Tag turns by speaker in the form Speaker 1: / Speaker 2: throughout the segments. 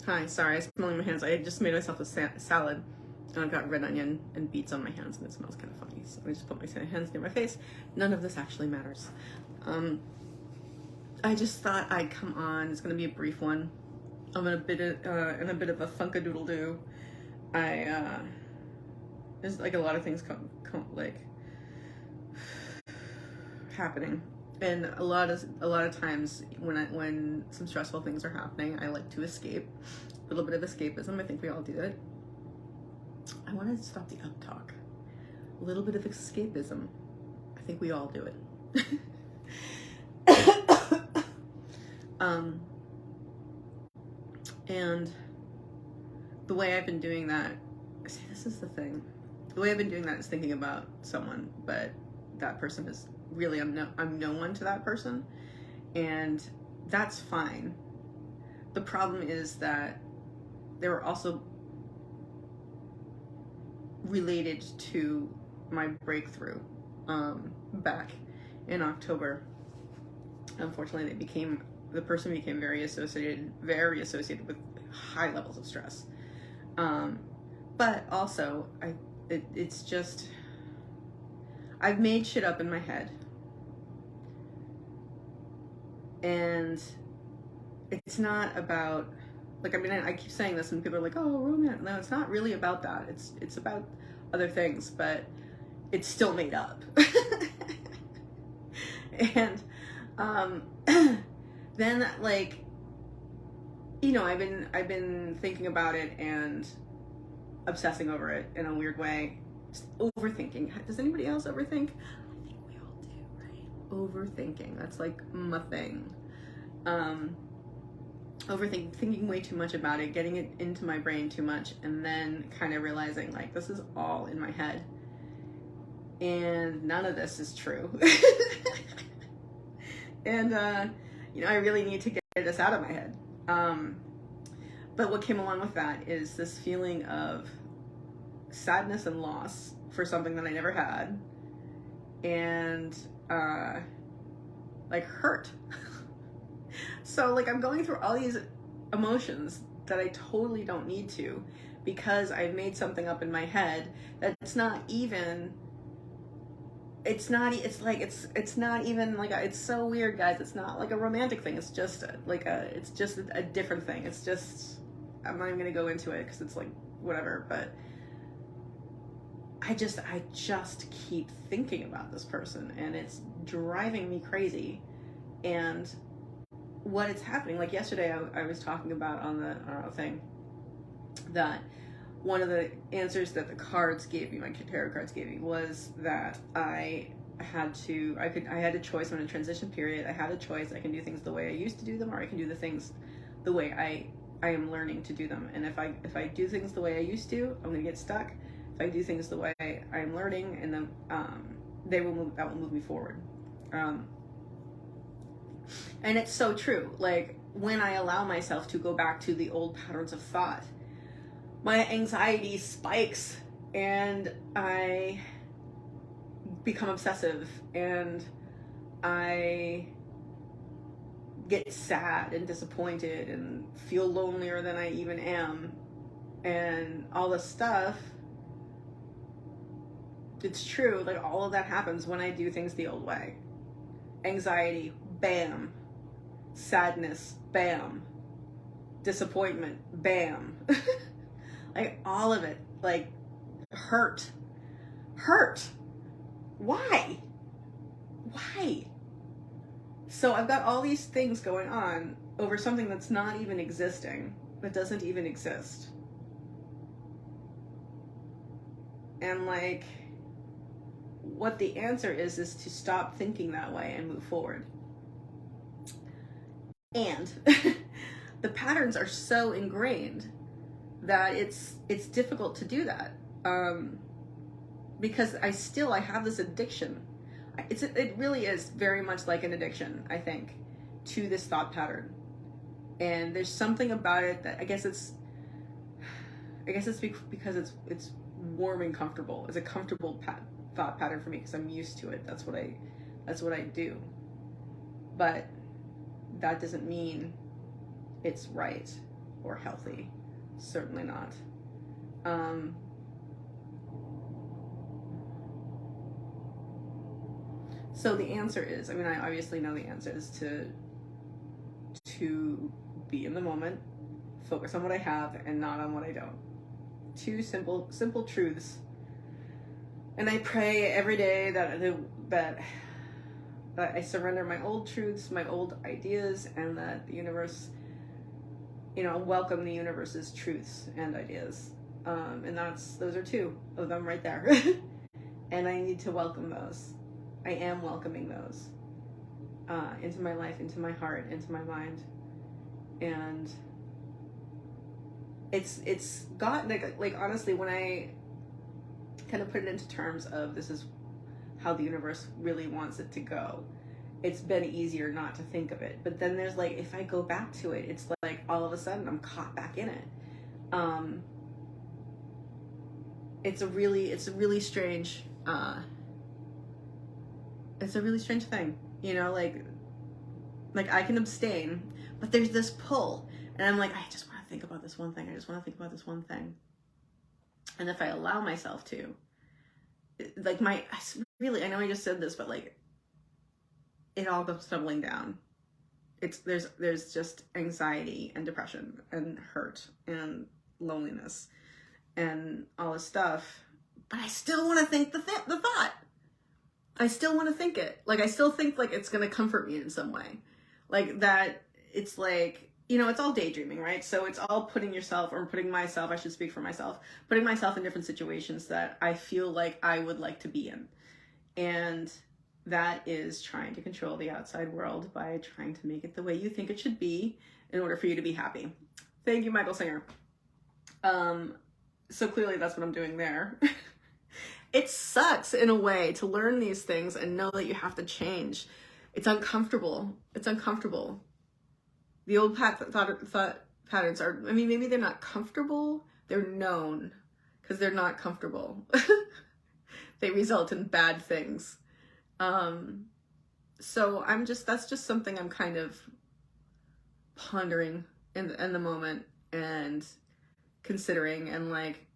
Speaker 1: Hi, sorry, I'm smelling my hands. I just made myself a salad, and I've got red onion and beets on my hands, and it smells kind of funny. So I just put my hands near my face. None of this actually matters. I just thought I'd come on. It's going to be a brief one. I'm in a bit of a funkadoodle-doo. There's like a lot of things like happening. And a lot of times when some stressful things are happening, I like to escape. A little bit of escapism. I think we all do it. I want to stop the up talk. A little bit of escapism. I think we all do it. And the way I've been doing that, see, this is the thing. The way I've been doing that is thinking about someone, but that person is really, I'm no one to that person, and that's fine. The problem is that they were also related to my breakthrough back in October. Unfortunately, the person became very associated with high levels of stress. But also, it's just, I've made shit up in my head. And it's not about, like, I mean, I keep saying this and people are like, oh, romance. No, it's not really about that. It's about other things, but it's still made up. And then, like, you know, I've been thinking about it and obsessing over it in a weird way. Just overthinking. Does anybody else overthink? I think we all do, right? Overthinking. That's like my thing. Thinking way too much about it, getting it into my brain too much, and then kind of realizing, like, this is all in my head. And none of this is true. And, you know, I really need to get this out of my head. But what came along with that is this feeling of sadness and loss for something that I never had, and like hurt. So, like, I'm going through all these emotions that I totally don't need to, because I've made something up in my head that it's not even it's not even like it's so weird, guys. It's not like a romantic thing. It's just it's just a different thing. It's just, I'm not even gonna go into it because it's like whatever, but I just keep thinking about this person, and it's driving me crazy. And what it's happening, like yesterday I was talking about on the thing that one of the answers that the cards gave me, my tarot cards gave me, was that I had a choice. I'm in a transition period. I had a choice. I can do things the way I used to do them, or I can do the things the way I am learning to do them. And if I do things the way I used to, I'm gonna get stuck. If I do things the way I am learning, and then that will move me forward. And it's so true. Like, when I allow myself to go back to the old patterns of thought, my anxiety spikes, and I become obsessive, and I get sad and disappointed and feel lonelier than I even am, and all this stuff. It's true, like, all of that happens when I do things the old way. Anxiety, bam. Sadness, bam. Disappointment, bam. Like, all of it. Like, hurt. Why? So I've got all these things going on over something that's not even existing, that doesn't even exist. And, like, what the answer is to stop thinking that way and move forward. And the patterns are so ingrained that it's difficult to do that, because I have this addiction. It really is very much like an addiction, I think, to this thought pattern. And there's something about it that I guess it's because it's warm and comfortable. It's a comfortable thought pattern for me because I'm used to it. That's what I do. But that doesn't mean it's right. or healthy. Certainly not. So the answer is, I mean, I obviously know the answer is to be in the moment, focus on what I have and not on what I don't. Two simple truths. And I pray every day that I surrender my old truths, my old ideas, and that the universe, welcome the universe's truths and ideas. And those are two of them right there. And I need to welcome those. I am welcoming those into my life, into my heart, into my mind. And it's got like honestly, when I kind of put it into terms of this is how the universe really wants it to go, it's been easier not to think of it. But then there's like, if I go back to it, it's like all of a sudden I'm caught back in it. It's a really strange it's a really strange thing, like I can abstain, but there's this pull, and I'm like, I just want to think about this one thing. And if I allow myself to, like I know I just said this, but like it all goes tumbling down. There's just anxiety and depression and hurt and loneliness and all this stuff, but I still want to think the thought. I still want to think it. Like I still think like it's going to comfort me in some way. Like that it's like, it's all daydreaming, right? So it's all putting myself, I should speak for myself, putting myself in different situations that I feel like I would like to be in. And that is trying to control the outside world by trying to make it the way you think it should be in order for you to be happy. Thank you, Michael Singer. So clearly that's what I'm doing there. It sucks in a way to learn these things and know that you have to change. It's uncomfortable. The old thought patterns are, maybe they're not comfortable. They're known because they're not comfortable. They result in bad things. So that's just something I'm kind of pondering in the moment and considering and like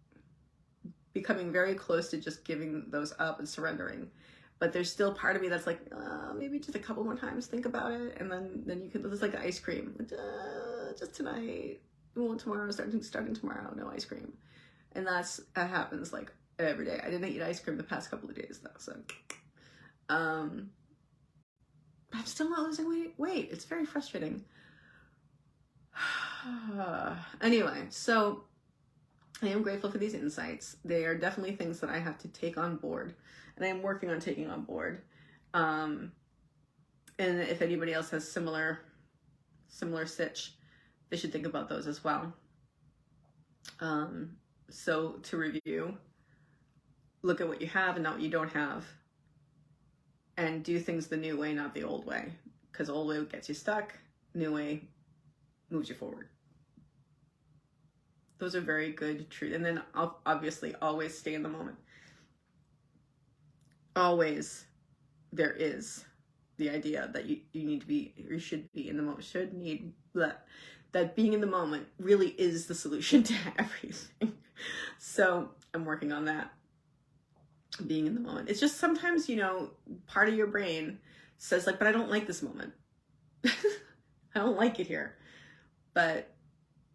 Speaker 1: becoming very close to just giving those up and surrendering. But there's still part of me that's like, maybe just a couple more times think about it, and then you can. It's like ice cream, just tonight. Well, tomorrow, starting tomorrow, no ice cream, and that happens like every day. I didn't eat ice cream the past couple of days though, so I'm still not losing weight. It's very frustrating. Anyway, so I am grateful for these insights. They are definitely things that I have to take on board, and I am working on taking on board. And if anybody else has similar sitch, they should think about those as well. So to review, look at what you have and not what you don't have, and do things the new way, not the old way, because old way gets you stuck, new way moves you forward. Those are very good truths. And then obviously always stay in the moment. Always there is the idea that you need to be, or you should be in the moment, that being in the moment really is the solution to everything. So I'm working on that, being in the moment. It's just sometimes, part of your brain says like, but I don't like this moment. I don't like it here. But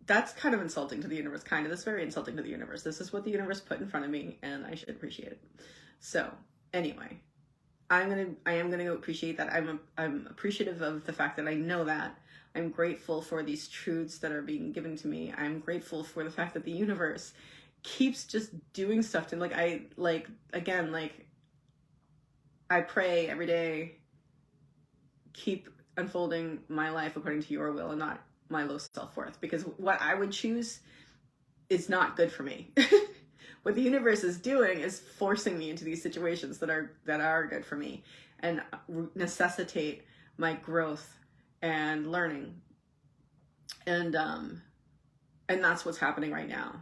Speaker 1: that's kind of insulting to the universe, That's very insulting to the universe. This is what the universe put in front of me, and I should appreciate it. So anyway, I am gonna appreciate that. I'm appreciative of the fact that I know that. I'm grateful for these truths that are being given to me. I'm grateful for the fact that the universe keeps just doing stuff to me. I pray every day, keep unfolding my life according to your will and not my low self-worth, because what I would choose is not good for me. What the universe is doing is forcing me into these situations that are good for me and necessitate my growth and learning. And that's what's happening right now.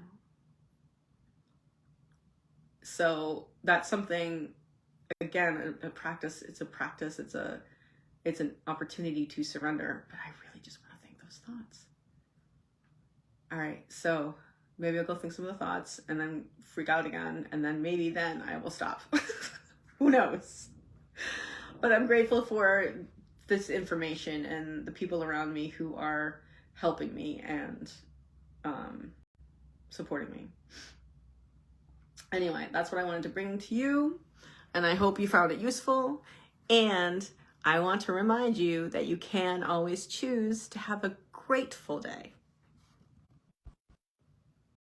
Speaker 1: So that's something, again, a practice. It's a practice. It's an opportunity to surrender. But I really just want to think those thoughts. all right, so maybe I'll go think some of the thoughts and then freak out again, and then maybe then I will stop. Who knows? But I'm grateful for this information and the people around me who are helping me and supporting me. Anyway, that's what I wanted to bring to you, and I hope you found it useful. And I want to remind you that you can always choose to have a grateful day.